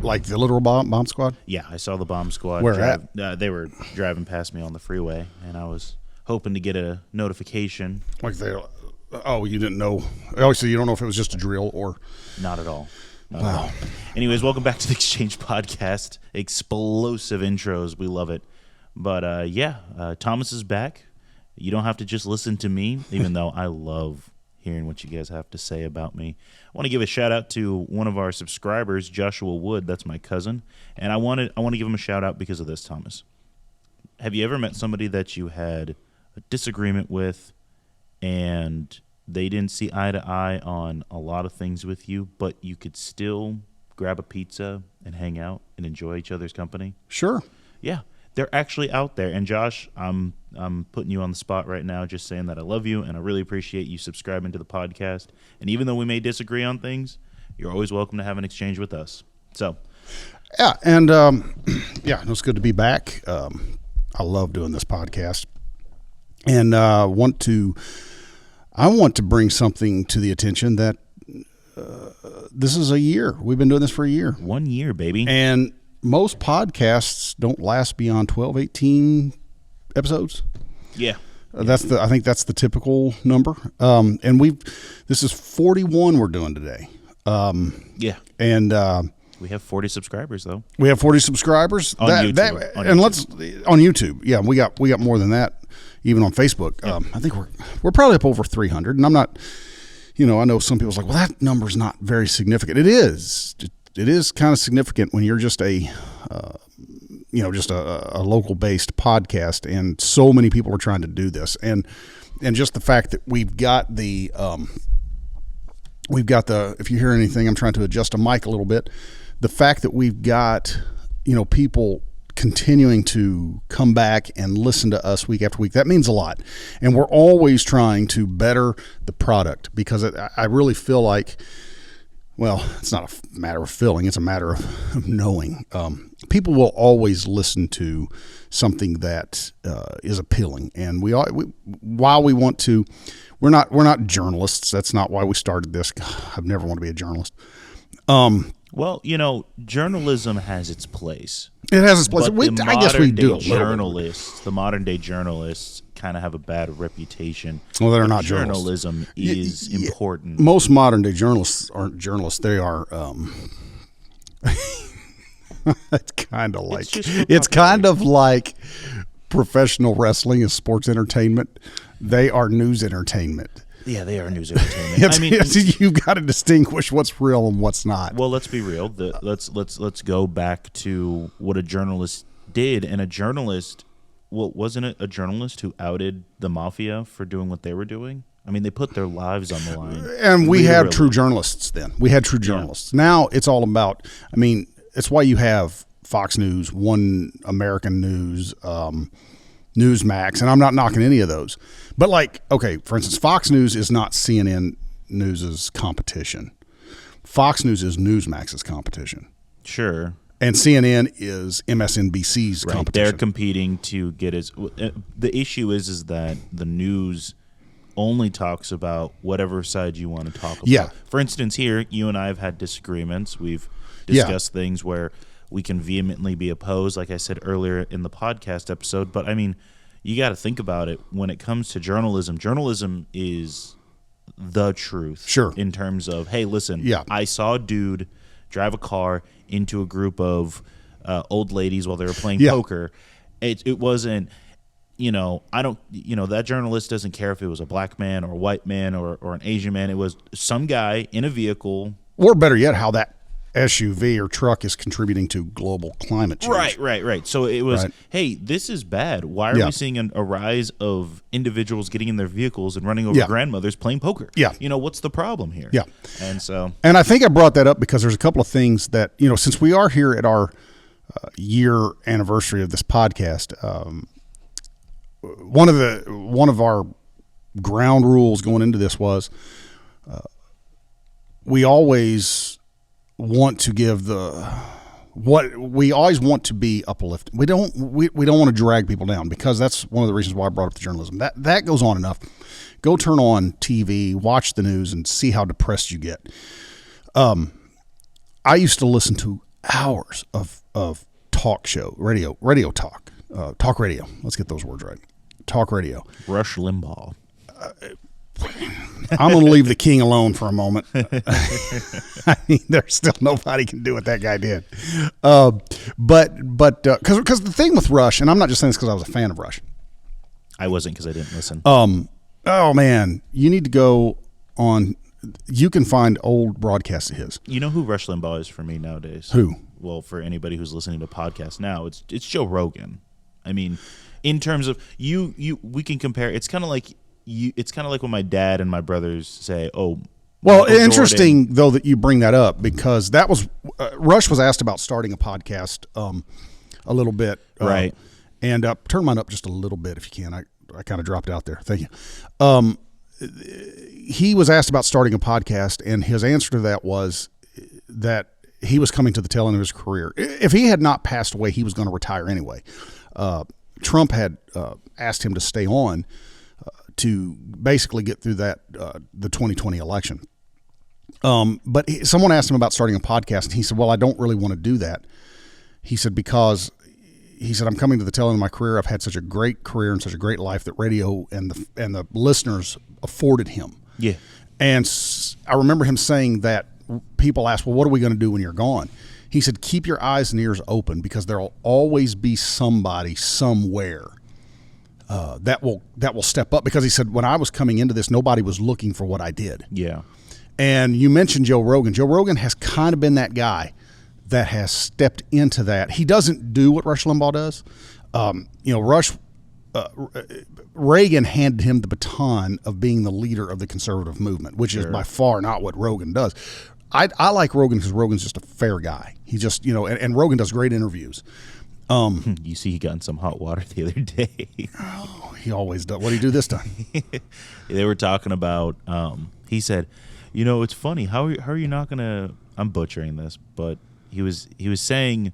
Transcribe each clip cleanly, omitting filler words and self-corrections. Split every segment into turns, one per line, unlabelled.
Like the literal bomb squad?
Yeah, I saw the bomb squad.
Where at?
They were driving past me on the freeway, and I was hoping to get a notification.
Like you didn't know. Obviously, you don't know if it was just a drill or.
Not at all.
Wow.
Anyways, welcome back to the Exchange Podcast. Explosive intros. We love it. But, Thomas is back. You don't have to just listen to me, even though I love hearing what you guys have to say about me. I want to give a shout-out to one of our subscribers, Joshua Wood. That's my cousin. And I want to give him a shout-out because of this, Thomas. Have you ever met somebody that you had a disagreement with and they didn't see eye to eye on a lot of things with you, but you could still grab a pizza and hang out and enjoy each other's company?
Sure.
Yeah, they're actually out there. And Josh, I'm putting you on the spot right now, just saying that I love you and I really appreciate you subscribing to the podcast. And even though we may disagree on things, you're always welcome to have an exchange with us. So,
yeah, and it's good to be back. I love doing this podcast, and I want to bring something to the attention that this is a year. We've been doing this for a year.
1 year, baby.
And most podcasts don't last beyond 12, 18 episodes.
Yeah.
I think that's the typical number. And this is 41 we're doing today.
Yeah.
And
we have 40 subscribers though.
We have 40 subscribers
on YouTube.
On YouTube. Yeah, we got more than that even on Facebook. Yeah. I think we're probably up over 300, and I'm not, I know some people's like, well, that number's not very significant. It is. It is kind of significant when you're just a local based podcast, and so many people are trying to do this, and just the fact that we've got the if you hear anything, I'm trying to adjust a mic a little bit. The fact that we've got, people continuing to come back and listen to us week after week, that means a lot. And we're always trying to better the product, because I really feel like, well, it's not a matter of feeling, it's a matter of knowing. People will always listen to something that is appealing. And while we want to, we're not journalists. That's not why we started this. God, I've never wanted to be a journalist.
Well, journalism has its place.
It has its place. I guess we do.
The modern day journalists kind of have a bad reputation.
Well, they're not
journalism. Is important.
Most modern day journalists aren't journalists. They are. It's kind of like professional wrestling is sports entertainment. They are news entertainment.
Yeah, they are news entertainment.
You've got to distinguish what's real and what's not.
Well, let's be real. Let's go back to what a journalist did. And a journalist, wasn't it a journalist who outed the mafia for doing what they were doing? I mean, they put their lives on the line.
And we had true journalists then. We had true journalists. Yeah. Now it's all about, it's why you have Fox News, One American News, Newsmax, and I'm not knocking any of those. But for instance, Fox News is not CNN News's competition. Fox News is Newsmax's competition.
Sure.
And CNN is MSNBC's competition.
They're competing to get the issue is that the news only talks about whatever side you want to talk about.
Yeah.
For instance, here, you and I have had disagreements. We've discussed things where we can vehemently be opposed, like I said earlier in the podcast episode. But, you got to think about it. When it comes to journalism is the truth.
Sure.
In terms of, hey, listen,
yeah.
I saw a dude drive a car into a group of old ladies while they were playing poker. It wasn't, that journalist doesn't care if it was a black man or a white man or an Asian man. It was some guy in a vehicle.
Or better yet, how that SUV or truck is contributing to global climate change.
Right. So it was, hey, this is bad. Why are we seeing a rise of individuals getting in their vehicles and running over grandmothers playing poker?
Yeah.
What's the problem here?
Yeah.
And
I think I brought that up because there's a couple of things that, since we are here at our year anniversary of this podcast, one of our ground rules going into this was we always want to give we always want to be uplifting. We don't want to drag people down, because that's one of the reasons why I brought up the journalism. That goes on enough. Go turn on TV, watch the news, and see how depressed you get. I used to listen to hours of talk show, radio talk, talk radio. Let's get those words right. Talk radio.
Rush Limbaugh.
I'm going to leave the king alone for a moment. I mean, there's still nobody can do what that guy did. But because the thing with Rush, and I'm not just saying this because I was a fan of Rush.
I wasn't because I didn't listen.
Oh man, you need to go on. You can find old broadcasts of his.
You know who Rush Limbaugh is for me nowadays?
Who?
Well, for anybody who's listening to podcasts now, it's Joe Rogan. I mean, in terms of we can compare. It's kind of like when my dad and my brothers say, "Oh."
Well, interesting though that you bring that up because that was Rush was asked about starting a podcast a little bit,
right?
And turn mine up just a little bit if you can. I kind of dropped out there. Thank you. He was asked about starting a podcast, and his answer to that was that he was coming to the tail end of his career. If he had not passed away, he was going to retire anyway. Trump had asked him to stay on to basically get through that the 2020 election. But someone asked him about starting a podcast, and he said, "Well, I don't really want to do that." He said, because he said, "I'm coming to the tail end of my career. I've had such a great career and such a great life that radio and the listeners afforded him."
Yeah.
And I remember him saying that people asked, "Well, what are we going to do when you're gone?" He said, "Keep your eyes and ears open because there will always be somebody somewhere that will step up." Because he said, when I was coming into this, nobody was looking for what I did.
Yeah.
And you mentioned Joe Rogan. Joe Rogan has kind of been that guy that has stepped into that. He doesn't do what Rush Limbaugh does. Reagan handed him the baton of being the leader of the conservative movement, which is by far not what Rogan does. I like Rogan because Rogan's just a fair guy. He just, and Rogan does great interviews.
You see, he got in some hot water the other day.
Oh, he always does. What did he do this time?
They were talking about. He said, "It's funny. How are you not gonna?" I'm butchering this, but he was saying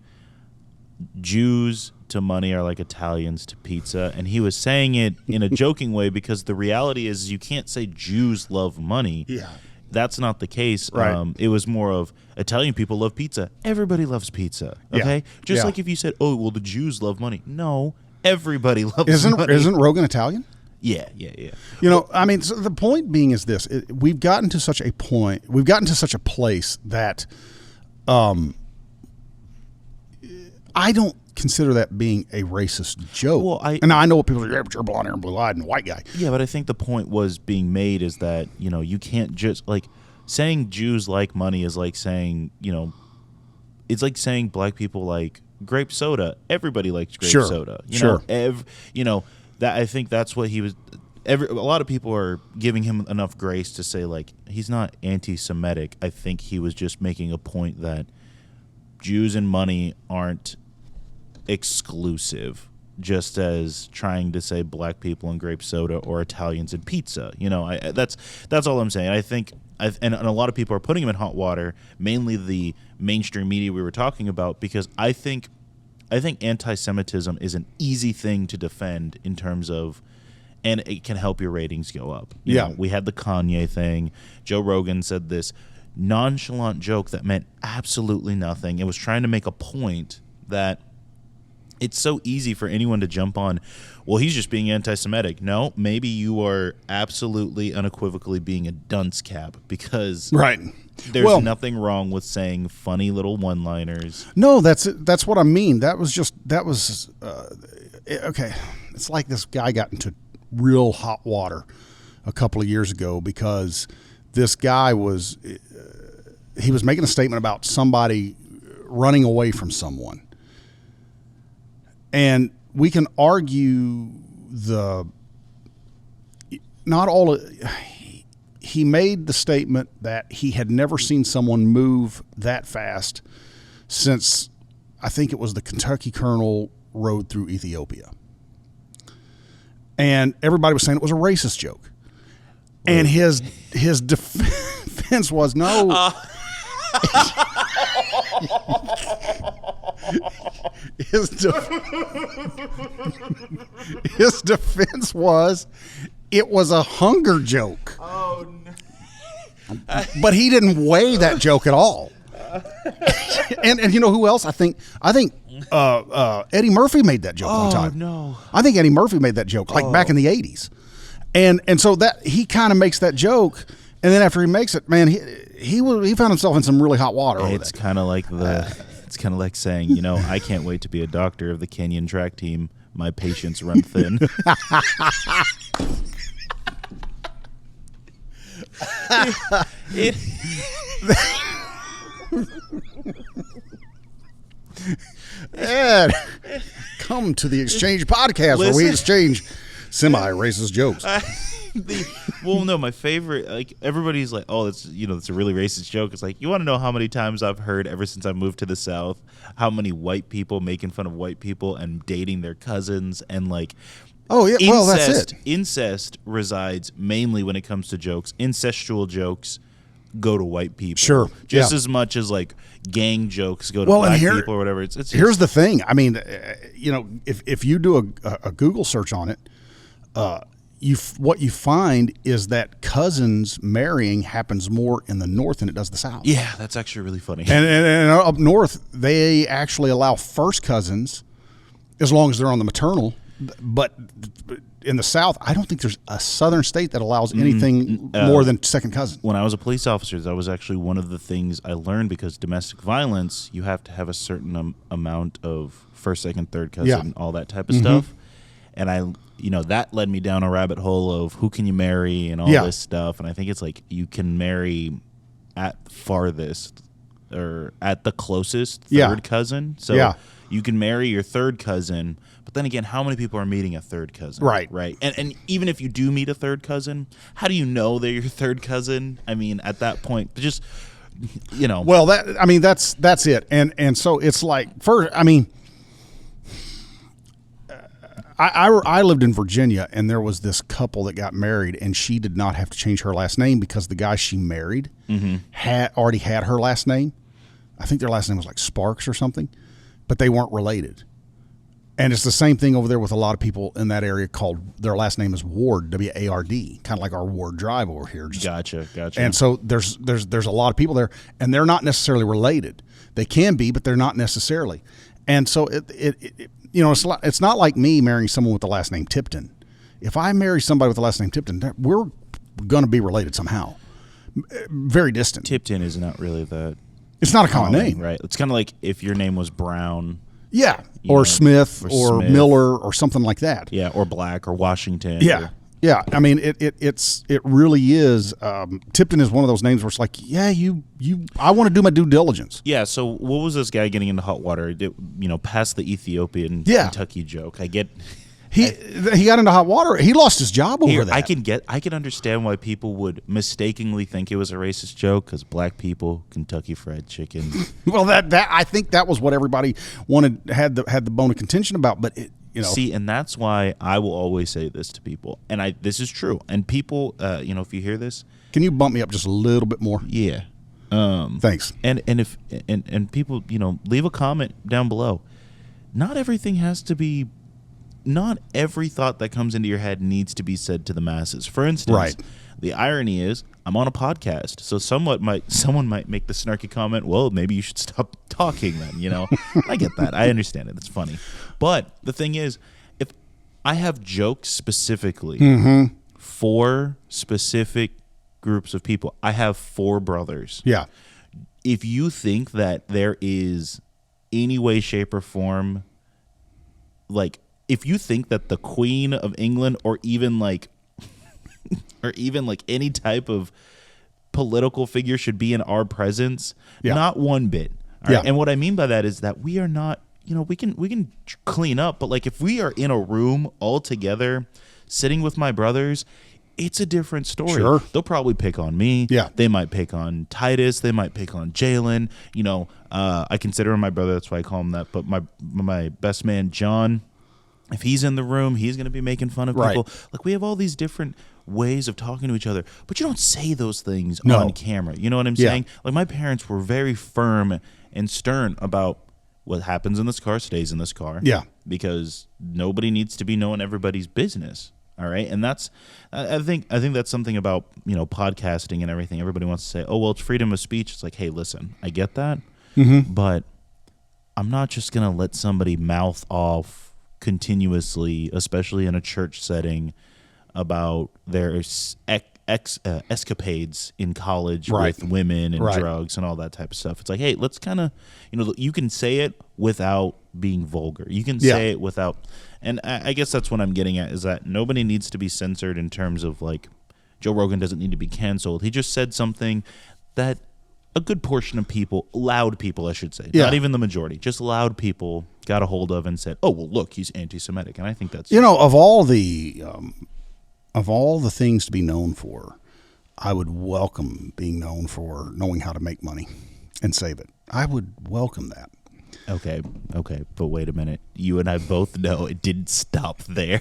Jews to money are like Italians to pizza, and he was saying it in a joking way because the reality is you can't say Jews love money.
Yeah.
That's not the case.
Right.
It was more of Italian people love pizza. Everybody loves pizza. Okay, just like if you said, "Oh, well, the Jews love money." No, everybody loves money.
Isn't Rogan Italian?
Yeah.
I mean, so the point being is this: we've gotten to such a point. We've gotten to such a place that, I don't consider that being a racist joke.
Well,
I know what people are, "Yeah, but you're blonde hair and blue eyed and white guy."
Yeah, but I think the point was being made is that, you can't just like saying Jews like money is like saying, it's like saying black people like grape soda. Everybody likes grape soda. That I think that's what he was. A lot of people are giving him enough grace to say like he's not anti-Semitic. I think he was just making a point that Jews and money aren't exclusive, just as trying to say black people and grape soda or Italians and pizza. That's all I'm saying. I think, and a lot of people are putting him in hot water, mainly the mainstream media we were talking about, because I think anti-Semitism is an easy thing to defend in terms of, and it can help your ratings go up. You know, we had the Kanye thing. Joe Rogan said this nonchalant joke that meant absolutely nothing. It was trying to make a point that it's so easy for anyone to jump on, well, he's just being anti-Semitic. No, maybe you are absolutely unequivocally being a dunce cap because there's nothing wrong with saying funny little one-liners.
No, that's what I mean. That was okay. It's like this guy got into real hot water a couple of years ago because this guy was making a statement about somebody running away from someone. And we can argue he made the statement that he had never seen someone move that fast since I think it was the Kentucky Colonel rode through Ethiopia. And everybody was saying it was a racist joke. And his defense was no. His defense was it was a hunger joke.
Oh no.
But he didn't weigh that joke at all. and you know who else? I think Eddie Murphy made that joke one time.
No.
I think Eddie Murphy made that joke back in the 80s. And so that he kind of makes that joke, and then after he makes it, man, he found himself in some really hot water.
It's kind of like it's kind of like saying, you know, I can't wait to be a doctor of the Canyon track team. My patients run thin.
Ed, come to the Exchange Podcast where we exchange semi-racist jokes.
No, my favorite, like, everybody's like, oh, it's a really racist joke. It's like, you want to know how many times I've heard ever since I moved to the South, how many white people making fun of white people and dating their cousins and like,
oh yeah, well that's it.
Incest resides mainly when it comes to jokes. Incestual jokes go to white people.
Sure,
just as much as like gang jokes go to black people or whatever. It's
here's the thing. I mean, if you do a Google search on it, what you find is that cousins marrying happens more in the North than it does the South.
Yeah, that's actually really funny.
And up North, they actually allow first cousins as long as they're on the maternal. But in the South, I don't think there's a Southern state that allows anything more than second cousin.
When I was a police officer, that was actually one of the things I learned, because domestic violence, you have to have a certain amount of first, second, third cousin, all that type of stuff. And that led me down a rabbit hole of who can you marry and all this stuff. And I think it's like you can marry at farthest or at the closest third cousin. So you can marry your third cousin. But then again, how many people are meeting a third cousin?
Right.
And even if you do meet a third cousin, how do you know they're your third cousin? I mean, at that point, just, Well,
that's it. And so it's like, first, I mean, I lived in Virginia, and there was this couple that got married, and she did not have to change her last name because the guy she married had already had her last name. I think their last name was like Sparks or something, but they weren't related. And it's the same thing over there with a lot of people in that area called, their last name is Ward, W-A-R-D, kind of like our Ward Drive over here.
Gotcha. And
so there's a lot of people there, and they're not necessarily related. They can be, but they're not necessarily. And so it's not like me marrying someone with the last name Tipton. If I marry somebody with the last name Tipton, we're going to be related somehow. Very distant.
Tipton is not really that.
It's not a common name.
Right. It's kind of like if your name was Brown.
Yeah. Or Smith or Miller or something like that.
Yeah. Or Black or Washington.
Yeah. Yeah. I mean, it really is. Tipton is one of those names where it's like, I want to do my due diligence.
Yeah. So what was this guy getting into hot water? Past the Ethiopian Kentucky joke. I get.
He got into hot water. He lost his job over that.
I can understand why people would mistakenly think it was a racist joke, because black people, Kentucky Fried Chicken.
Well, that I think that was what everybody had the bone of contention about. But
see, and that's why I will always say this to people, and this is true. And people, if you hear this,
can you bump me up just a little bit more?
Yeah.
Thanks.
And if people, leave a comment down below. Not every thought that comes into your head needs to be said to the masses. For instance, the irony is I'm on a podcast, so someone might make the snarky comment, well, maybe you should stop talking then, I get that. I understand it. It's funny. But the thing is, if I have jokes specifically for specific groups of people, I have 4 brothers.
Yeah.
If you think that there is any way, shape, or form, like, if you think that the Queen of England or even like any type of political figure should be in our presence, not one bit. All right? And what I mean by that is that we are not, we can clean up, but like if we are in a room all together, sitting with my brothers, it's a different story.
Sure.
They'll probably pick on me.
Yeah.
They might pick on Titus. They might pick on Jalen. I consider him my brother. That's why I call him that. But my best man, John, if he's in the room, he's going to be making fun of people. Like, we have all these different ways of talking to each other, but you don't say those things on camera. You know what I'm saying? Like, my parents were very firm and stern about what happens in this car stays in this car.
Yeah.
Because nobody needs to be knowing everybody's business. All right, and I think that's something about podcasting and everything. Everybody wants to say, "Oh, well, it's freedom of speech." It's like, hey, listen, I get that, but I'm not just gonna let somebody mouth off continuously, especially in a church setting, about their escapades in college with women and drugs and all that type of stuff. It's like, hey, let's kind of, you can say it without being vulgar. You can say it without, and I guess that's what I'm getting at, is that nobody needs to be censored in terms of like, Joe Rogan doesn't need to be canceled. He just said something that a good portion of people, loud people, I should say, not even the majority, just loud people got a hold of and said, oh, well, look, he's anti-Semitic. And I think that's,
of all the things to be known for, I would welcome being known for knowing how to make money and save it. I would welcome that.
Okay, but wait a minute. You and I both know it didn't stop there.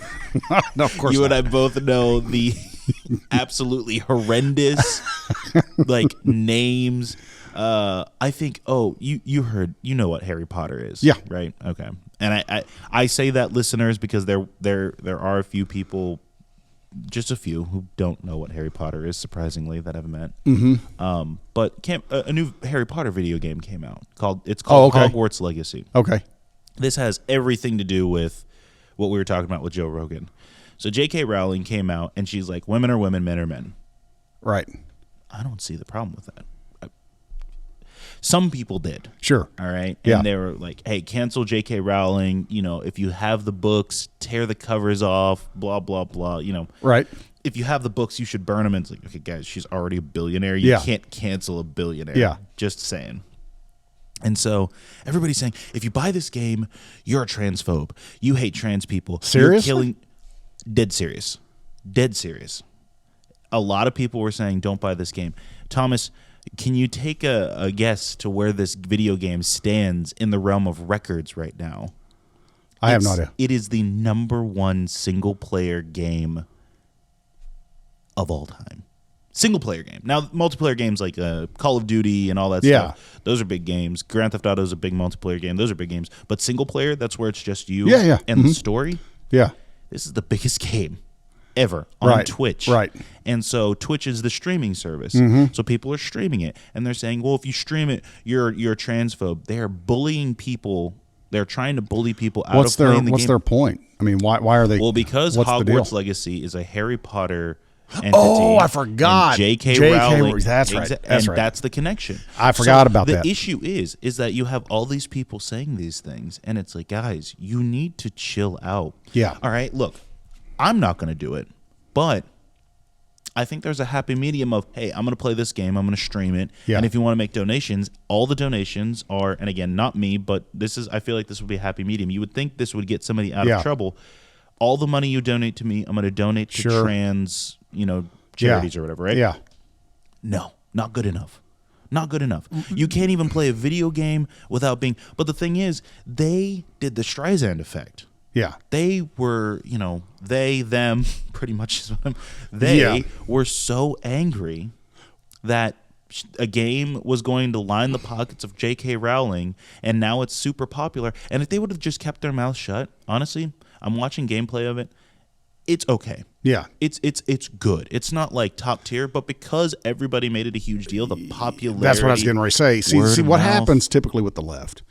No, of course
you
not.
and I both know the absolutely horrendous like names. I think. Oh, you heard. You know what Harry Potter is?
Yeah.
Right. Okay. And I say that, listeners, because there are a few people, just a few, who don't know what Harry Potter is, surprisingly, that I've met. But a new Harry Potter video game came out. It's called Hogwarts Legacy.
Okay.
This has everything to do with what we were talking about with Joe Rogan. So J.K. Rowling came out, and she's like, women are women, men are men.
Right.
I don't see the problem with that. Some people did.
Sure.
All right.
Yeah.
And they were like, hey, cancel J.K. Rowling. If you have the books, tear the covers off, blah, blah, blah.
Right.
If you have the books, you should burn them. And it's like, okay, guys, she's already a billionaire. You can't cancel a billionaire.
Yeah.
Just saying. And so everybody's saying, if you buy this game, you're a transphobe. You hate trans people.
Seriously?
You're killing. Dead serious. Dead serious. A lot of people were saying, don't buy this game. Thomas, can you take a guess to where this video game stands in the realm of records right now?
I have no idea.
It is the #1 single-player game of all time. Single-player game. Now, multiplayer games like Call of Duty and all that stuff, those are big games. Grand Theft Auto is a big multiplayer game. Those are big games. But single-player, that's where it's just you and the story.
Yeah.
This is the biggest game ever on Twitch.
Right.
And so Twitch is the streaming service. So people are streaming it. And they're saying, well, if you stream it, you're a transphobe. They're bullying people. They're trying to bully people out of playing the game.
What's their point? I mean, why are they?
Well, because Hogwarts Legacy is a Harry Potter entity.
Oh, I forgot.
J.K. Rowling.
That's right.
That's the connection.
I forgot about that.
The issue is that you have all these people saying these things. And it's like, guys, you need to chill out.
Yeah.
All right, look. I'm not going to do it, but I think there's a happy medium of, hey, I'm going to play this game, I'm going to stream it, and if you want to make donations, all the donations are, and again, not me, but I feel like this would be a happy medium. You would think this would get somebody out of trouble. All the money you donate to me, I'm going to donate to trans, charities or whatever, right?
Yeah.
No, not good enough. Not good enough. You can't even play a video game without being, but the thing is, they did the Streisand effect.
Yeah.
They were, them, pretty much. They were so angry that a game was going to line the pockets of J.K. Rowling, and now it's super popular. And if they would have just kept their mouth shut, honestly, I'm watching gameplay of it. It's okay.
Yeah.
It's good. It's not like top tier, but because everybody made it a huge deal, the popularity.
That's what I was getting ready to say. See what happens typically with the left.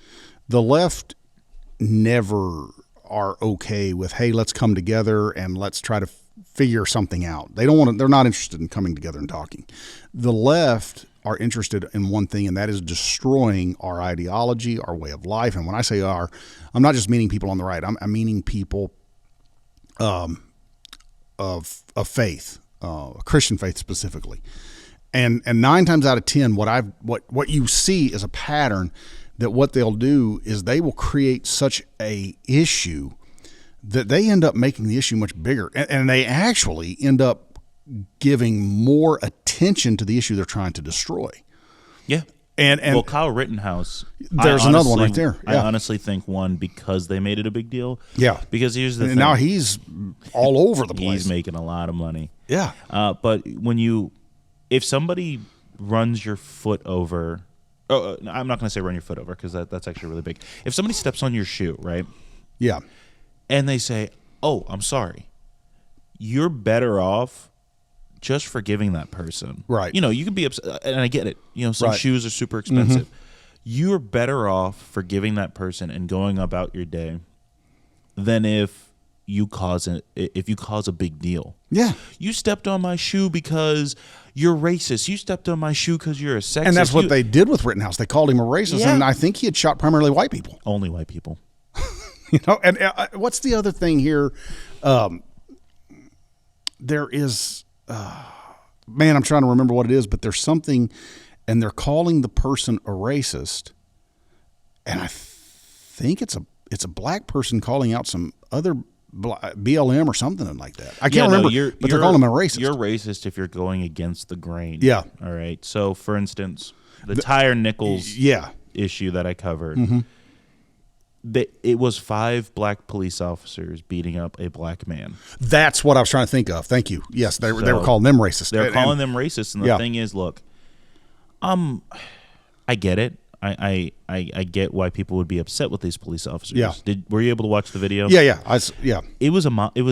The left never are okay with, hey, let's come together and let's try to figure something out. They don't want to, they're not interested in coming together and talking. The left are interested in one thing, and that is destroying our ideology, our way of life. And when I say our, I'm not just meaning people on the right. I'm meaning people of faith, Christian faith specifically. And 9 times out of 10, what you see is a pattern that what they'll do is they will create such a issue that they end up making the issue much bigger. And they actually end up giving more attention to the issue they're trying to destroy.
Yeah.
And
well, Kyle Rittenhouse.
There's another one right there. Yeah.
I honestly think one, because they made it a big deal.
Yeah.
Because here's the thing.
Now he's all over the place.
He's making a lot of money.
Yeah.
But if somebody runs your foot over, I'm not going to say run your foot over because that's actually really big. If somebody steps on your shoe, right?
Yeah.
And they say, "Oh, I'm sorry," you're better off just forgiving that person.
Right.
You can be upset, and I get it. Some
Right.
shoes are super expensive. You're better off forgiving that person and going about your day than if you cause a big deal.
Yeah.
You stepped on my shoe because you're racist. You stepped on my shoe because you're a sexist.
And that's what they did with Rittenhouse. They called him a racist,
Yeah.
and I think he had shot primarily white people.
Only white people.
And what's the other thing here? There is, man, I'm trying to remember what it is, but there's something, and they're calling the person a racist, and I think it's a black person calling out some other BLM or something like that. I can't remember, but they're calling him a racist.
You're racist if you're going against the grain.
Yeah.
All right. So, for instance, the Tyre Nichols issue that I covered, it was 5 black police officers beating up a black man.
That's what I was trying to think of. Thank you. Yes, they were calling them racist.
They're calling them racist, and the thing is, look, I get it. I get why people would be upset with these police officers.
Yeah.
Were you able to watch the video?
Yeah.
It was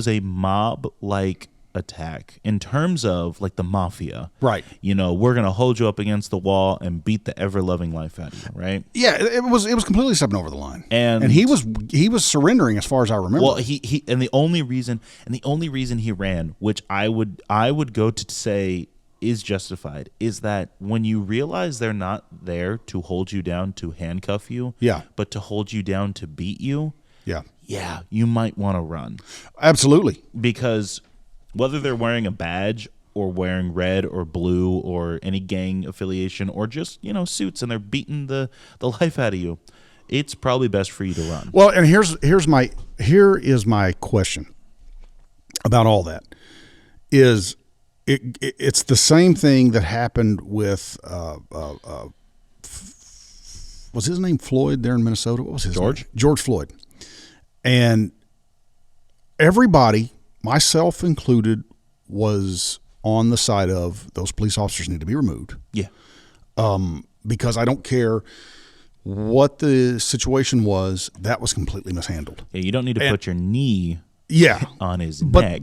a mob like attack in terms of like the mafia.
Right.
We're gonna hold you up against the wall and beat the ever loving life out of you. Right.
Yeah. It was completely stepping over the line, and he was surrendering as far as I remember.
Well, he and the only reason he ran, which I would go to say is justified, is that when you realize they're not there to hold you down to handcuff you, but to hold you down to beat you, you might want to run.
Absolutely.
Because whether they're wearing a badge or wearing red or blue or any gang affiliation or just, suits and they're beating the life out of you, it's probably best for you to run.
Well, and here is my question about all that is it's the same thing that happened with was his name Floyd there in Minnesota? What was his name? George Floyd. And everybody, myself included, was on the side of those police officers need to be removed.
Yeah.
Because I don't care what the situation was, that was completely mishandled.
Yeah, you don't need to put your knee on his neck.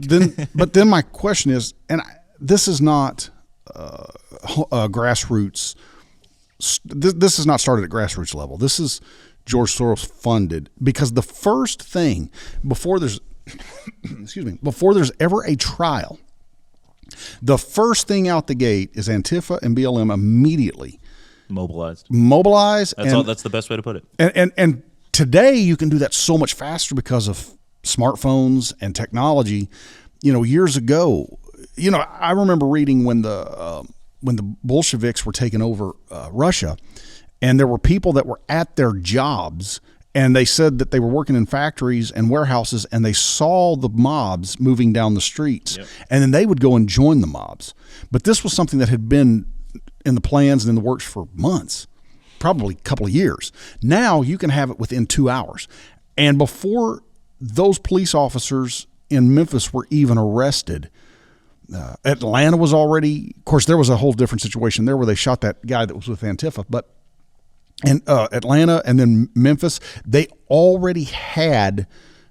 But then my question is, and this is not grassroots. This is not started at grassroots level. This is George Soros funded, because the first thing before there's ever a trial, the first thing out the gate is Antifa and BLM immediately
mobilize.
That's
the best way to put it.
And today you can do that so much faster because of smartphones and technology. Years ago, I remember reading when the Bolsheviks were taking over Russia, and there were people that were at their jobs, and they said that they were working in factories and warehouses, and they saw the mobs moving down the streets, and then they would go and join the mobs. But this was something that had been in the plans and in the works for months, probably a couple of years. Now you can have it within 2 hours. And before those police officers in Memphis were even arrested, Atlanta was already, of course, there was a whole different situation there where they shot that guy that was with Antifa, but in Atlanta and then Memphis, they already had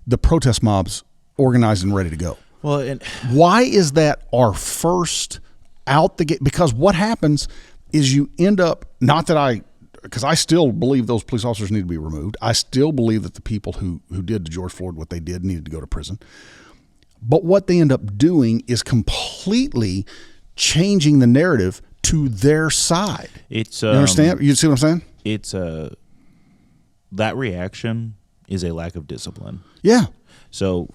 the protest mobs organized and ready to go.
Well, and
why is that our first out the gate? Because what happens is you end up, because I still believe those police officers need to be removed. I still believe that the people who did to George Floyd what they did needed to go to prison. But what they end up doing is completely changing the narrative to their side.
It's
you understand? You see what I'm saying?
It's that reaction is a lack of discipline.
Yeah.
So,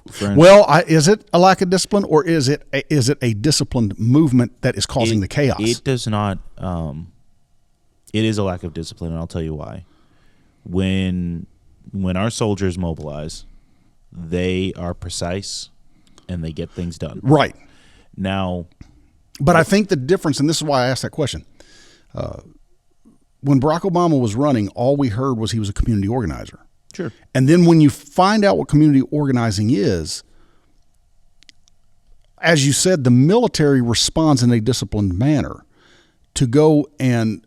is it a lack of discipline, or is it a disciplined movement that is causing the chaos?
It does not. It is a lack of discipline, and I'll tell you why. When our soldiers mobilize, they are precise and they get things done.
Right.
Now,
but I think the difference, and this is why I asked that question, when Barack Obama was running, all we heard was he was a community organizer.
Sure.
And then when you find out what community organizing is, as you said, the military responds in a disciplined manner to go and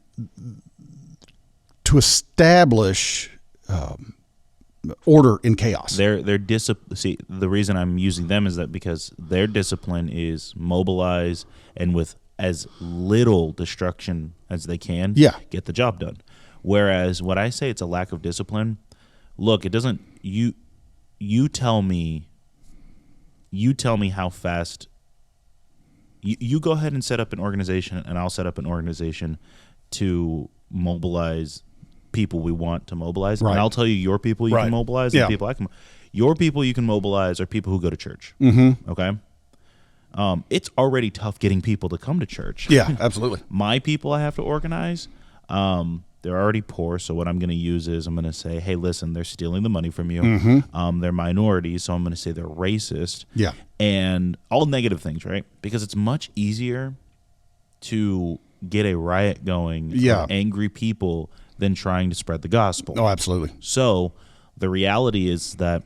to establish order in chaos.
Their discipline. See, the reason I'm using them is that because their discipline is mobilize and with as little destruction as they can, get the job done. Whereas when I say it's a lack of discipline, look, it doesn't. You tell me how fast. You go ahead and set up an organization, and I'll set up an organization to mobilize people we want to mobilize.
Right.
And I'll tell you your people you can mobilize and the people I can. Your people you can mobilize are people who go to church. Mm-hmm. Okay? It's already tough getting people to come to church.
Yeah, absolutely.
My people I have to organize, they're already poor, so what I'm going to use is I'm going to say, hey, listen, they're stealing the money from you. Mm-hmm. They're minorities, so I'm going to say they're racist.
Yeah.
And all negative things, right? Because it's much easier to get a riot going of angry people than trying to spread the gospel.
Oh, absolutely.
So the reality is that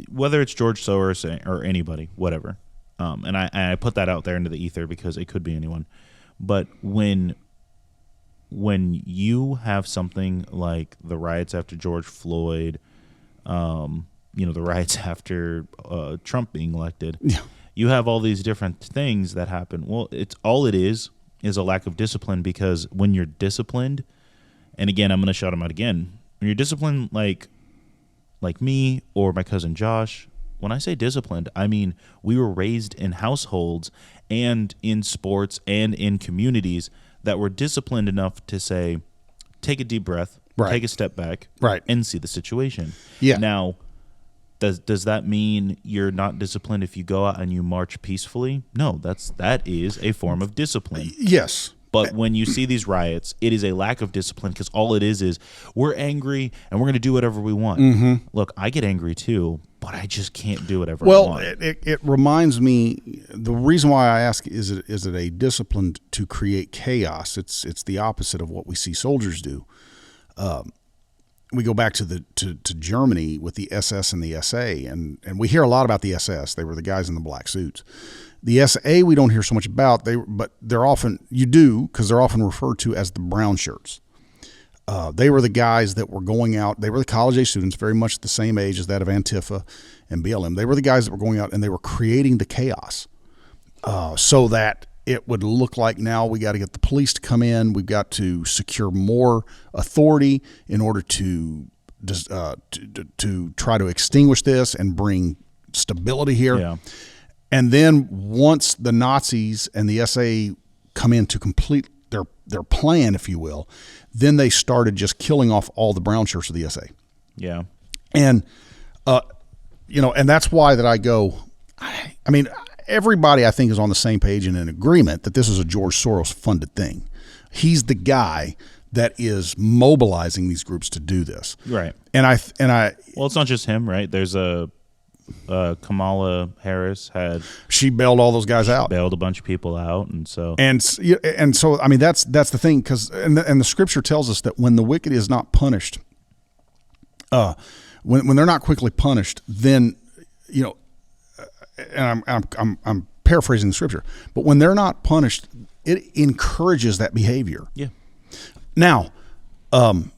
whether it's George Soros or anybody, whatever, and I put that out there into the ether because it could be anyone, but when you have something like the riots after George Floyd, the riots after Trump being elected, you have all these different things that happen. Well, it is a lack of discipline, because when you're disciplined, and again, I'm going to shout him out again, when you're disciplined like me or my cousin Josh, when I say disciplined, I mean we were raised in households and in sports and in communities that were disciplined enough to say, take a deep breath, take a step back, and see the situation. Yeah. Now, does that mean you're not disciplined if you go out and you march peacefully? No, that is a form of discipline.
Yes.
But when you see these riots, it is a lack of discipline, because all it is we're angry and we're going to do whatever we want. Mm-hmm. Look, I get angry too, but I just can't do whatever I want.
Well, it reminds me, the reason why I ask, is it a discipline to create chaos? It's the opposite of what we see soldiers do. We go back to Germany with the SS and the SA, and we hear a lot about the SS. They were the guys in the black suits. The SA we don't hear so much about, but they're often, you do, because they're often referred to as the brown shirts. They were the guys that were going out. They were the college-age students, very much the same age as that of Antifa and BLM. They were the guys that were going out, and they were creating the chaos so that it would look like now we got to get the police to come in. We've got to secure more authority in order to try to extinguish this and bring stability here.
Yeah.
And then once the Nazis and the SA come in to complete their plan, if you will, then they started just killing off all the brown shirts of the SA.
Yeah.
And, and that's why that I go, I mean, everybody I think is on the same page and in agreement that this is a George Soros funded thing. He's the guy that is mobilizing these groups to do this.
Right.
And I
well, it's not just him, right? There's Kamala Harris
she bailed all those guys out,
bailed a bunch of people out, and so
I mean that's the thing, because and the scripture tells us that when the wicked is not punished, when they're not quickly punished, then and I'm paraphrasing the scripture, but when they're not punished, it encourages that behavior.
Yeah.
Now, one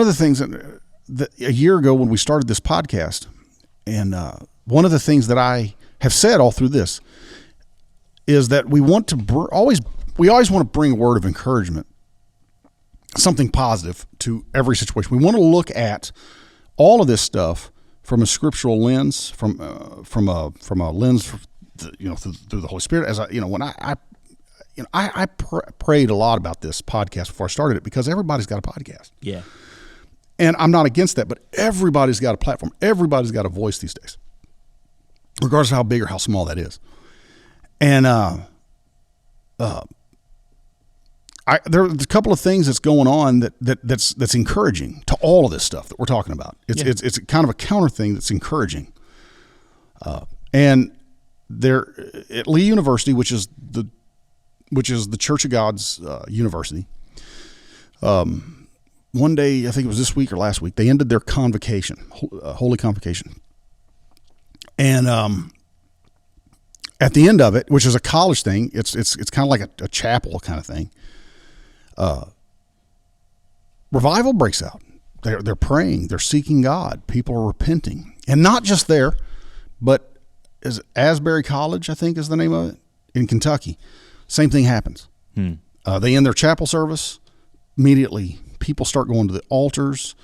of the things that a year ago when we started this podcast, and one of the things that I have said all through this is that we want to always want to bring a word of encouragement, something positive to every situation. We want to look at all of this stuff from a scriptural lens, from a lens, through the Holy Spirit. As when I prayed a lot about this podcast before I started it, because everybody's got a podcast.
Yeah.
And I'm not against that, but everybody's got a platform. Everybody's got a voice these days, regardless of how big or how small that is. And there's a couple of things that's going on that's encouraging to all of this stuff that we're talking about. It's kind of a counter thing that's encouraging. And there at Lee University, which is the Church of God's university. One day, I think it was this week or last week, they ended their convocation, Holy Convocation. And at the end of it, which is a college thing, it's kind of like a chapel kind of thing. revival breaks out. They're praying. They're seeking God. People are repenting. And not just there, but Asbury College, I think is the name of it, in Kentucky. Same thing happens. They end their chapel service. Immediately, people start going to the altars.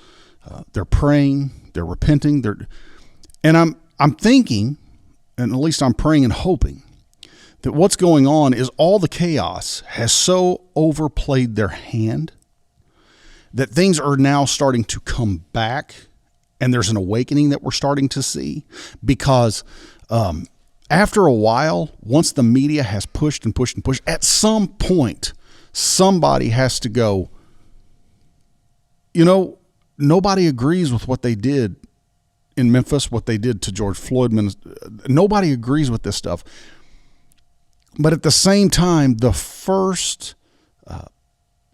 They're praying. They're repenting. And I'm thinking, and at least I'm praying and hoping, that what's going on is all the chaos has so overplayed their hand that things are now starting to come back, and there's an awakening that we're starting to see because after a while, once the media has pushed and pushed and pushed, at some point, somebody has to go, nobody agrees with what they did in Memphis, what they did to George Floyd. Nobody agrees with this stuff. But at the same time, the first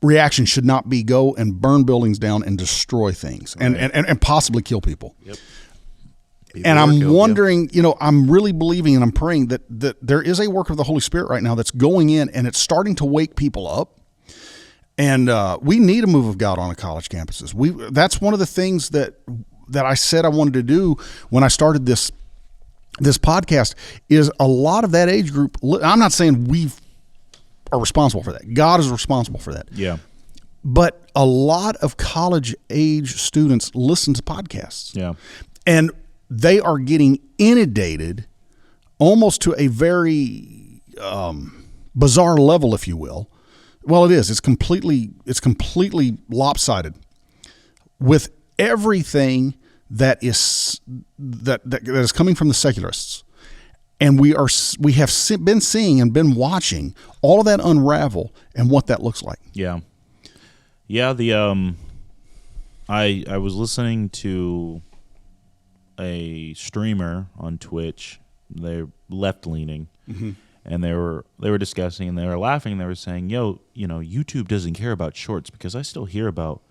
reaction should not be go and burn buildings down and destroy things and possibly kill people. Yep. And I'm wondering, I'm really believing and I'm praying that there is a work of the Holy Spirit right now that's going in and it's starting to wake people up. And we need a move of God on the college campuses. That's one of the things that I said I wanted to do when I started this podcast is a lot of that age group. I'm not saying we are responsible for that. God is responsible for that.
Yeah.
But a lot of college age students listen to podcasts.
Yeah.
And they are getting inundated almost to a very bizarre level, if you will. Well, it is. It's completely lopsided with everything that is coming from the secularists, and we have been seeing and been watching all of that unravel and what that looks like.
Yeah. I was listening to a streamer on Twitch. They're left leaning. Mm-hmm. And they were discussing and they were laughing. And they were saying, YouTube doesn't care about shorts because I still hear about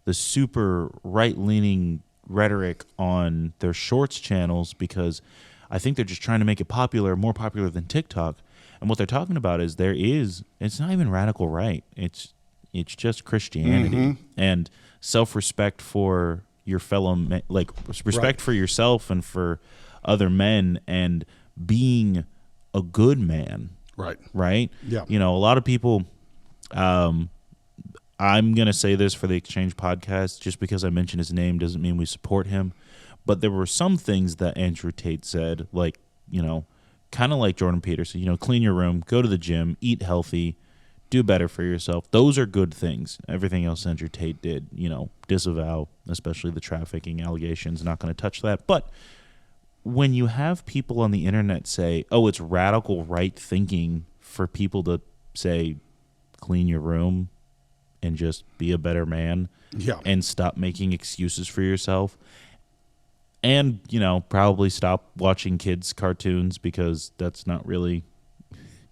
the super right-leaning rhetoric on their shorts channels because I think they're just trying to make it more popular than TikTok. And what they're talking about is it's not even radical right. It's just Christianity and self-respect for your fellow men, like respect for yourself and for other men and being a good man. Right. Yeah. A lot of people, I'm going to say this for the Exchange podcast, just because I mentioned his name doesn't mean we support him. But there were some things that Andrew Tate said, like, kind of like Jordan Peterson, clean your room, go to the gym, eat healthy, do better for yourself. Those are good things. Everything else Andrew Tate did, disavow, especially the trafficking allegations, not going to touch that. But when you have people on the internet say, oh, it's radical right thinking for people to say, clean your room and just be a better man and stop making excuses for yourself and, probably stop watching kids' cartoons because that's not really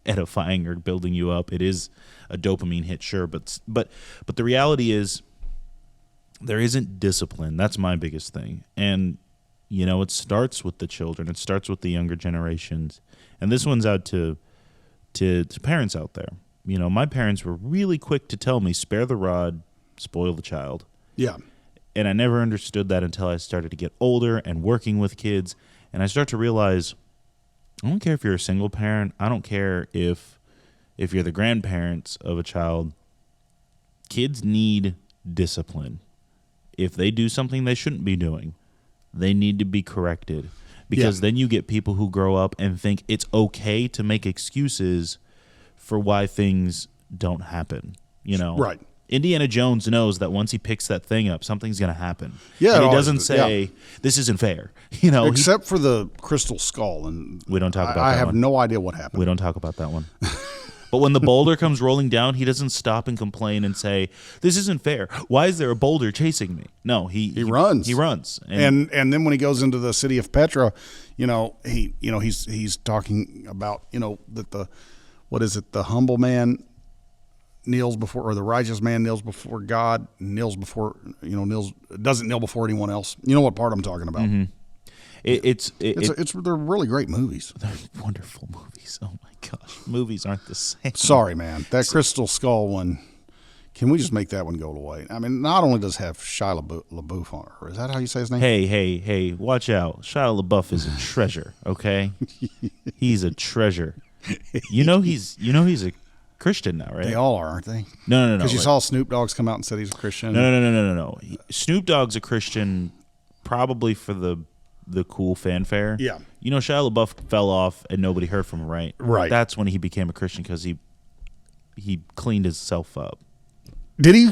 edifying or building you up. It is a dopamine hit, sure, but the reality is there isn't discipline. That's my biggest thing. And it starts with the children. It starts with the younger generations. And this one's out to parents out there. My parents were really quick to tell me, spare the rod, spoil the child. Yeah. And I never understood that until I started to get older and working with kids. And I start to realize, I don't care if you're a single parent. I don't care if you're the grandparents of a child. Kids need discipline. If they do something they shouldn't be doing, they need to be corrected because then you get people who grow up and think it's okay to make excuses for why things don't happen. Right. Indiana Jones knows that once he picks that thing up, something's going to happen. Yeah. And he doesn't say, this isn't fair.
Except for the crystal skull. And
we don't talk about that one.
I have no idea what happened.
We don't talk about that one. But when the boulder comes rolling down, he doesn't stop and complain and say, this isn't fair. Why is there a boulder chasing me? No, he runs. He runs.
And then when he goes into the city of Petra, he's talking about, that the humble man kneels before, or the righteous man kneels before God, doesn't kneel before anyone else. You know what part I'm talking about. Mm-hmm. They're really great movies.
They're wonderful movies. Oh my gosh, movies aren't the same.
Sorry, man. That crystal skull one Can we just make that one go away? I mean, not only does it have Shia LaBeouf on her, is that how you say his name?
Hey, watch out. Shia LaBeouf is a treasure, okay? He's a treasure. You know he's a Christian now, right?
They all are, aren't they?
No.
Because you saw Snoop Dogg's come out and said he's a Christian.
No. Snoop Dogg's a Christian probably for the cool fanfare.
Yeah.
You know, Shia LaBeouf fell off and nobody heard from him, right?
Right.
That's when he became a Christian because he cleaned himself up.
Did he?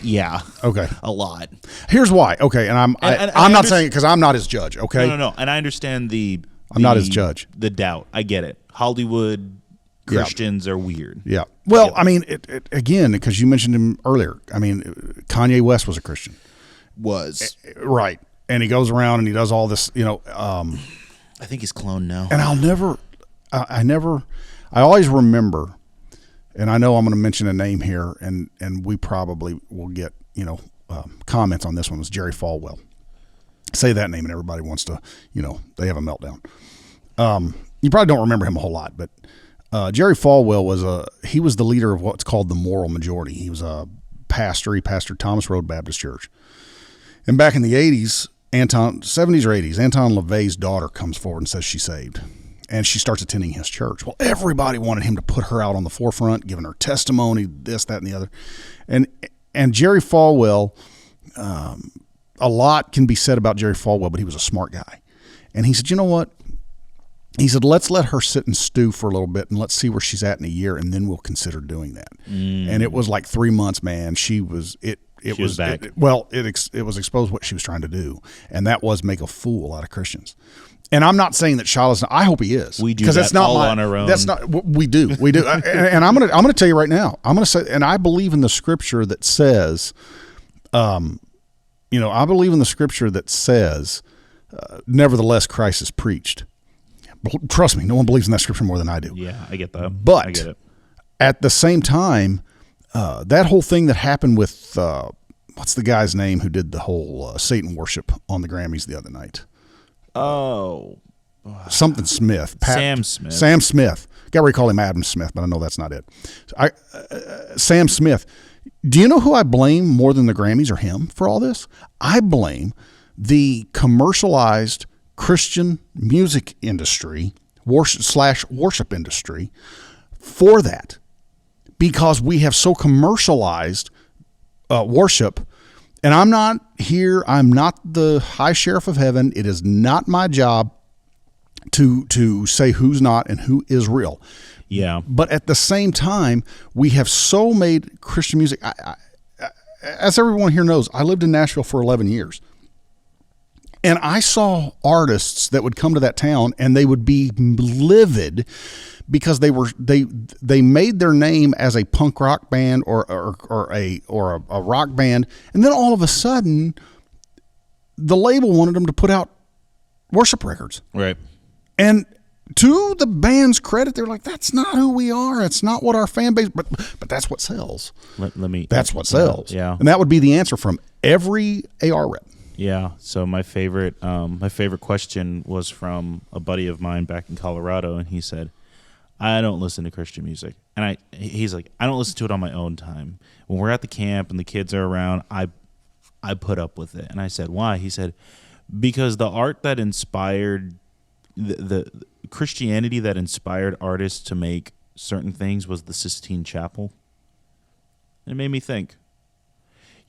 Yeah.
Okay.
A lot.
Here's why. Okay, and I'm not saying it because I'm not his judge. Okay.
No. And I understand
I'm not his judge.
The doubt. I get it. Hollywood Christians are weird.
Yeah. Well, I mean, again, because you mentioned him earlier. I mean, Kanye West was a Christian. Right. And he goes around and he does all this,
I think he's cloned now.
And I always remember, and I know I'm going to mention a name here, and we probably will get, comments on this one, was Jerry Falwell. Say that name and everybody wants to, they have a meltdown. You probably don't remember him a whole lot, but Jerry Falwell was the leader of what's called the Moral Majority. He was a pastor. He pastored Thomas Road Baptist Church. And back in the 70s or 80s, Anton LaVey's daughter comes forward and says she's saved. And she starts attending his church. Well, everybody wanted him to put her out on the forefront, giving her testimony, this, that, and the other. And Jerry Falwell, a lot can be said about Jerry Falwell, but he was a smart guy. And he said, you know what? He said, let's let her sit and stew for a little bit and let's see where she's at in a year, and then we'll consider doing that. And it was like 3 months, man. She was back. It was exposed what she was trying to do, and that was make a fool out of Christians. And I'm not saying that Shiloh's not. I hope he is.
We do that that's not all on our own.
That's not. We do. And I'm gonna tell you right now. I'm gonna say, and I believe in the scripture that says, nevertheless, Christ is preached. Trust me, no one believes in that scripture more than I do.
Yeah, I get that.
But
I get it.
At the same time, that whole thing that happened with what's the guy's name who did the whole Satan worship on the Grammys the other night?
Oh,
something Smith.
Sam Smith.
Sam Smith. Got to recall him Adam Smith, but I know that's not it. Sam Smith. Do you know who I blame more than the Grammys or him for all this? I blame the commercialized Christian music industry, worship industry, for that, because we have so commercialized worship. And I'm not the high sheriff of heaven. It is not my job to say who's not and who is real.
Yeah.
But at the same time, we have so made Christian music. As everyone here knows, I lived in Nashville for 11 years. And I saw artists that would come to that town and they would be livid because they made their name as a punk rock band or a rock band, and then all of a sudden the label wanted them to put out worship records.
Right.
And to the band's credit, they're like, that's not who we are. It's not what our fan base, but that's what sells. That's what sells.
Yeah.
And that would be the answer from every AR rep.
Yeah. So my favorite question was from a buddy of mine back in Colorado, and he said, I don't listen to Christian music. And he's like, I don't listen to it on my own time. When we're at the camp and the kids are around, I put up with it. And I said, why? He said, because the art that inspired the Christianity that inspired artists to make certain things was the Sistine Chapel. And it made me think,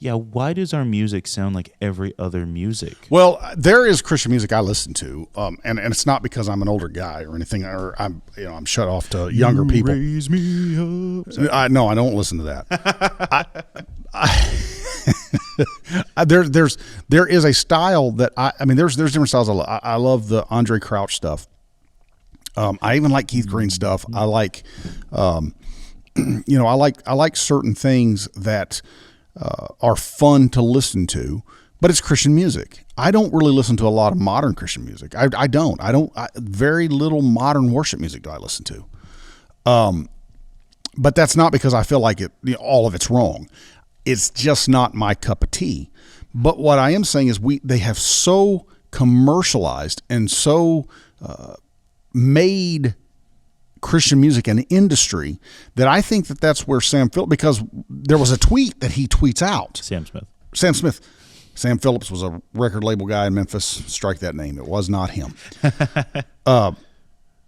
yeah, why does our music sound like every other music?
Well, there is Christian music I listen to, and it's not because I'm an older guy or anything, or I'm shut off to younger people.
Raise me up.
No, I don't listen to that. There is a style that there's different styles. I love the Andre Crouch stuff. I even like Keith Green stuff. I like, I like certain things that are fun to listen to, but it's Christian music. I don't really listen to a lot of modern Christian music. I don't. Very little modern worship music do I listen to. But that's not because I feel like all of it's wrong. It's just not my cup of tea. But what I am saying is they have so commercialized and so made Christian music an industry, that I think that that's where Sam Phillips, because there was a tweet that he tweets out.
Sam Smith.
Sam Phillips was a record label guy in Memphis. Strike that name. It was not him.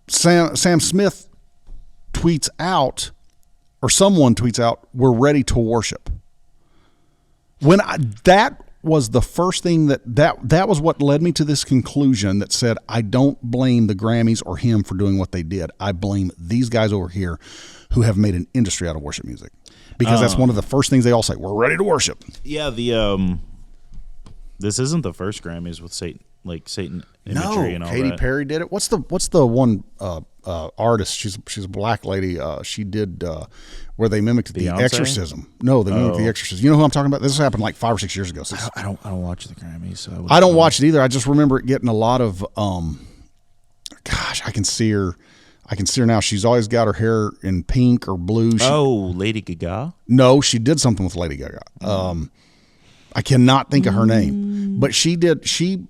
Sam Smith tweets out, or someone tweets out, "We're ready to worship." That was the first thing that was what led me to this conclusion that said, I don't blame the Grammys or him for doing what they did. I blame these guys over here who have made an industry out of worship music, because that's one of the first things they all say. We're ready to worship.
Yeah. This isn't the first Grammys with Satan imagery and all
Katy
that.
Perry did it. What's the one artist? She's a black lady. She did where they mimicked
Beyonce?
the exorcism. No, they mimicked the exorcism. You know who I'm talking about? This happened like 5 or 6 years ago. So
I don't watch the Grammys. So
I don't watch it either. I just remember it getting a lot of. Gosh, I can see her. Now. She's always got her hair in pink or blue.
Lady Gaga?
No, she did something with Lady Gaga. I cannot think of her name, but she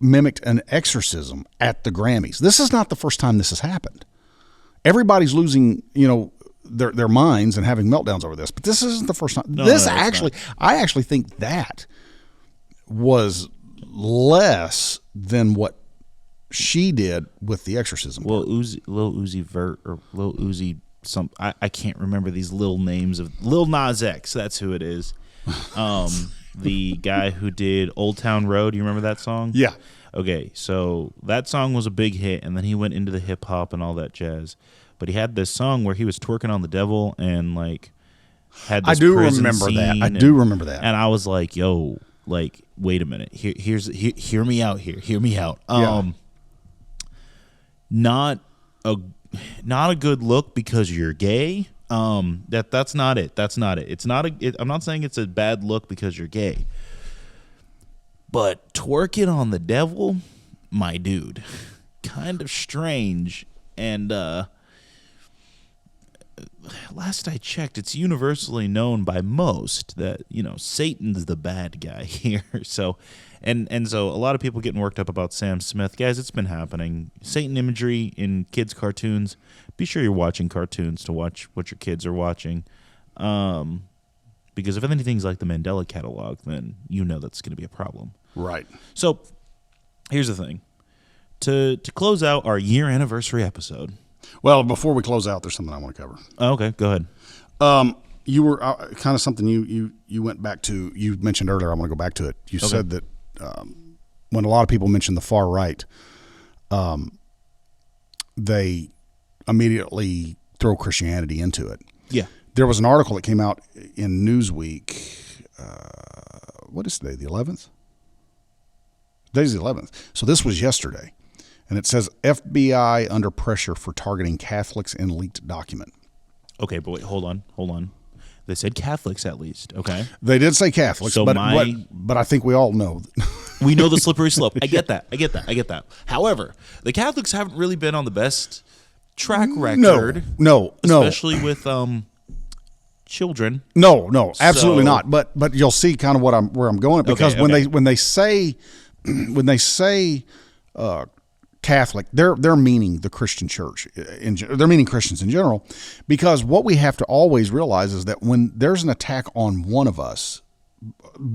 mimicked an exorcism at the Grammys. This is not the first time this has happened. Everybody's losing, their minds and having meltdowns over this, but this isn't the first time. I actually think that was less than what she did with the exorcism.
Well, Lil Uzi Vert or Lil Uzi I can't remember these little names of Lil Nas X. That's who it is. The guy who did Old Town Road. You remember that song?
Yeah.
Okay, so that song was a big hit, and then he went into the hip hop and all that jazz. But he had this song where he was twerking on the devil and had this prison scene.
I do remember that.
And I was like, "Yo, wait a minute. Hear me out here. Hear me out." Not a good look because you're gay. That's not it. That's not it. I'm not saying it's a bad look because you're gay. But twerking on the devil, my dude, kind of strange. And last I checked, it's universally known by most that, Satan's the bad guy here. So, and so a lot of people getting worked up about Sam Smith. Guys, it's been happening. Satan imagery in kids' cartoons. Be sure you're watching cartoons to watch what your kids are watching. Because if anything's like the Mandela catalog, then that's going to be a problem.
Right.
So here's the thing. To close out our year anniversary episode.
Well, before we close out, there's something I want to cover.
Oh, okay, go ahead.
You were kind of something you went back to. You mentioned earlier. I want to go back to it. You said that when a lot of people mention the far right, they immediately throw Christianity into it.
Yeah.
There was an article that came out in Newsweek. What is today? The 11th? Today's the 11th. So this was yesterday. And it says FBI under pressure for targeting Catholics in leaked document. Okay,
but wait, hold on. They said Catholics at least, okay?
They did say Catholics,
so
but I think we all know.
We know the slippery slope. I get that. However, the Catholics haven't really been on the best track record.
No.
Especially with children.
No, absolutely not. But you'll see kind of where I'm going, because when they say Catholic, they're meaning the Christian church. They're meaning Christians in general, because what we have to always realize is that when there's an attack on one of us,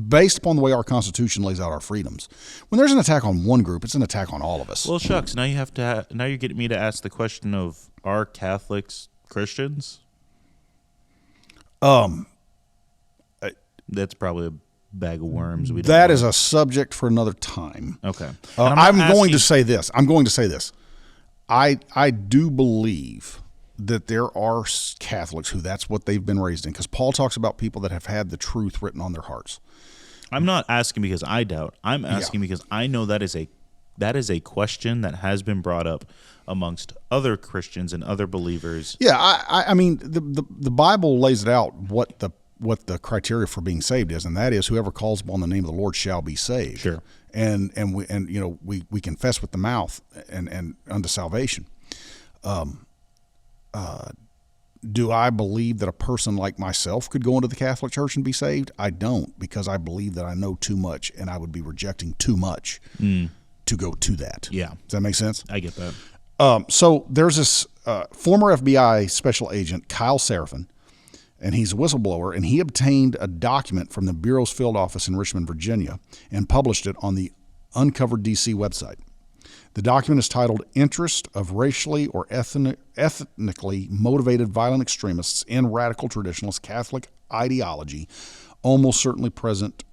based upon the way our Constitution lays out our freedoms, when there's an attack on one group, it's an attack on all of us.
Well, shucks. Now you're getting me to ask the question of, are Catholics Christians? That's probably a bag of worms.
That is a subject for another time.
Okay.
I'm going to say this. I do believe that there are Catholics who that's what they've been raised in, because Paul talks about people that have had the truth written on their hearts.
I'm not asking because I doubt. I'm asking because I know that is a question that has been brought up amongst other Christians and other believers.
Yeah, I mean the Bible lays it out what the criteria for being saved is, and that is whoever calls upon the name of the Lord shall be saved.
Sure.
And we confess with the mouth and unto salvation. Do I believe that a person like myself could go into the Catholic Church and be saved? I don't, because I believe that I know too much, and I would be rejecting too much to go to that.
Yeah.
Does that make sense?
I get that.
So there's this former FBI special agent, Kyle Seraphin, and he's a whistleblower, and he obtained a document from the Bureau's field office in Richmond, Virginia, and published it on the Uncovered DC website. The document is titled Interest of Racially or Ethnically Motivated Violent Extremists in Radical Traditionalist Catholic Ideology, Almost Certainly Present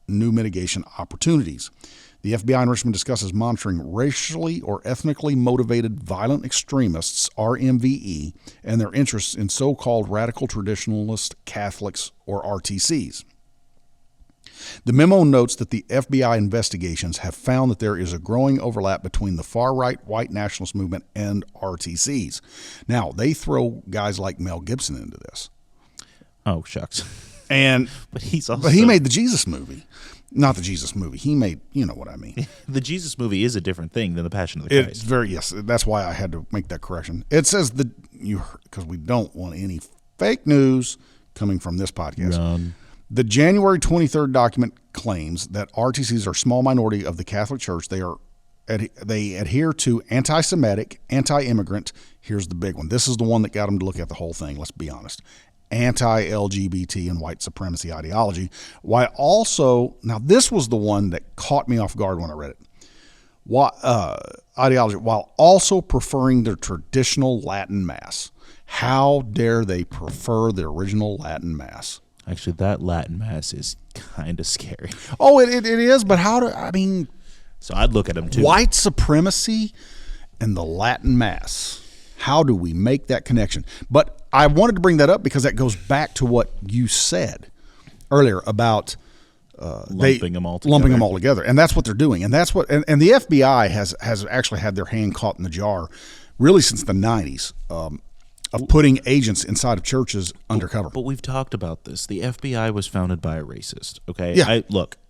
New Mitigation Opportunities. The FBI in Richmond discusses monitoring racially or ethnically motivated violent extremists, RMVE, and their interests in so-called radical traditionalist Catholics, or RTCs. The memo notes that the FBI investigations have found that there is a growing overlap between the far-right white nationalist movement and RTCs. Now, they throw guys like Mel Gibson into this.
Oh, shucks.
But he made the Jesus movie. Not the Jesus movie. He made, you know what I mean.
The Jesus movie is a different thing than the Passion of the Christ.
Yes. That's why I had to make that correction. It says because we don't want any fake news coming from this podcast.
Run.
The January 23rd document claims that RTCs are a small minority of the Catholic Church. They adhere to anti-Semitic, anti-immigrant. Here's the big one. This is the one that got them to look at the whole thing. Let's be honest. Anti-LGBT and white supremacy ideology. While also, now this was the one that caught me off guard when I read it. Ideology, while also preferring the traditional Latin Mass. How dare they prefer the original Latin Mass?
Actually, that Latin Mass is kind of scary.
Oh, it is, but
So I'd look at them too.
White supremacy and the Latin Mass. How do we make that connection? But I wanted to bring that up because that goes back to what you said earlier about
lumping them all
together. And that's what they're doing. And that's what and the FBI has actually had their hand caught in the jar really since the 90s. Of putting agents inside of churches undercover.
But we've talked about this. The FBI was founded by a racist, okay?
Yeah.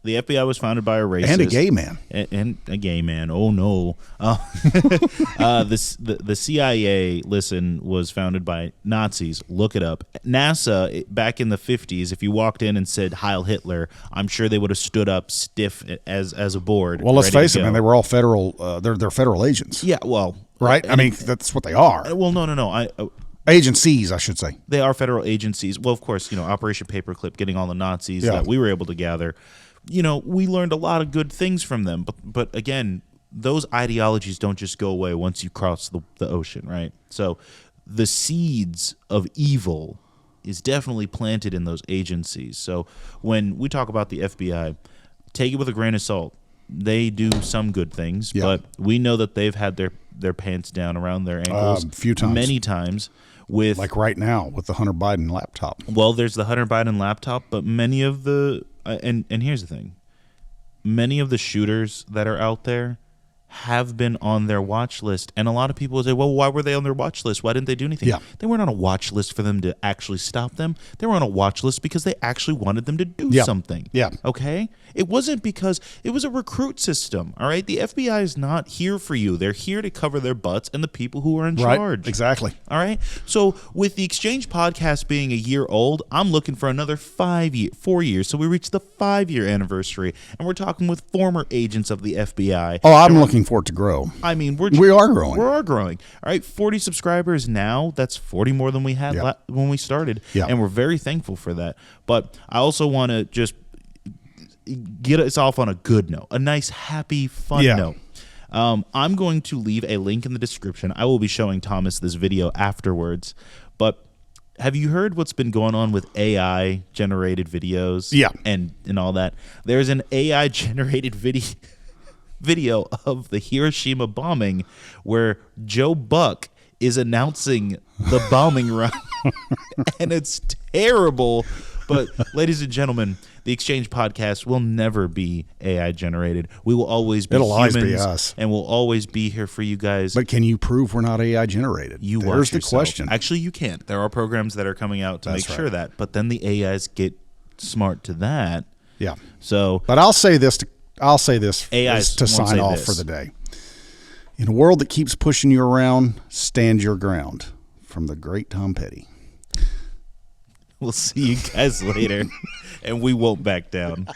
The FBI was founded by a racist.
And a gay man.
And a gay man. Oh, no. The CIA, was founded by Nazis. Look it up. NASA, back in the 50s, if you walked in and said Heil Hitler, I'm sure they would have stood up stiff as a board.
Well, let's face it, man. They were all federal. They're federal agents.
Yeah, well.
Right? I mean, that's what they are.
Well, no.
Agencies, I should say.
They are federal agencies. Well, of course, Operation Paperclip, getting all the Nazis that we were able to gather. We learned a lot of good things from them. But again, those ideologies don't just go away once you cross the ocean, right? So the seeds of evil is definitely planted in those agencies. So when we talk about the FBI, take it with a grain of salt. They do some good things, but we know that they've had their pants down around their ankles
a few times.
Many times. With
like right now with the Hunter Biden laptop.
Well, there's the Hunter Biden laptop, but many of the and here's the thing. Many of the shooters that are out there have been on their watch list, and a lot of people will say, well, why were they on their watch list? Why didn't they do anything?
Yeah.
They weren't on a watch list for them to actually stop them. They were on a watch list because they actually wanted them to do something.
Yeah.
Okay? It wasn't because it was a recruit system, all right? The FBI is not here for you. They're here to cover their butts and the people who are in charge.
Exactly.
All right? So with the Exchange podcast being a year old, I'm looking for another 4 years. So we reached the 5-year anniversary, and we're talking with former agents of the FBI.
Oh, I'm looking for it to grow.
I mean, we
are growing.
We are growing. All right, 40 subscribers now. That's 40 more than we had when we started, and we're very thankful for that. But I also want to just get us off on a good note, a nice, happy, fun note. I'm going to leave a link in the description. I will be showing Thomas this video afterwards. But have you heard what's been going on with AI-generated videos?
Yeah.
And all that? There's an AI-generated video of the Hiroshima bombing where Joe Buck is announcing the bombing run. And it's terrible. But, ladies and gentlemen, the Exchange podcast will never be AI generated. We will always be humans,
always be us.
And we'll always be here for you guys.
But can you prove we're not AI generated? There's the question.
Actually, you can't. There are programs that are coming out to make sure that. But then the AIs get smart to that.
Yeah.
So,
but I'll say this
AIs
to sign off for the day. In a world that keeps pushing you around, stand your ground. From the great Tom Petty.
We'll see you guys later, and we won't back down.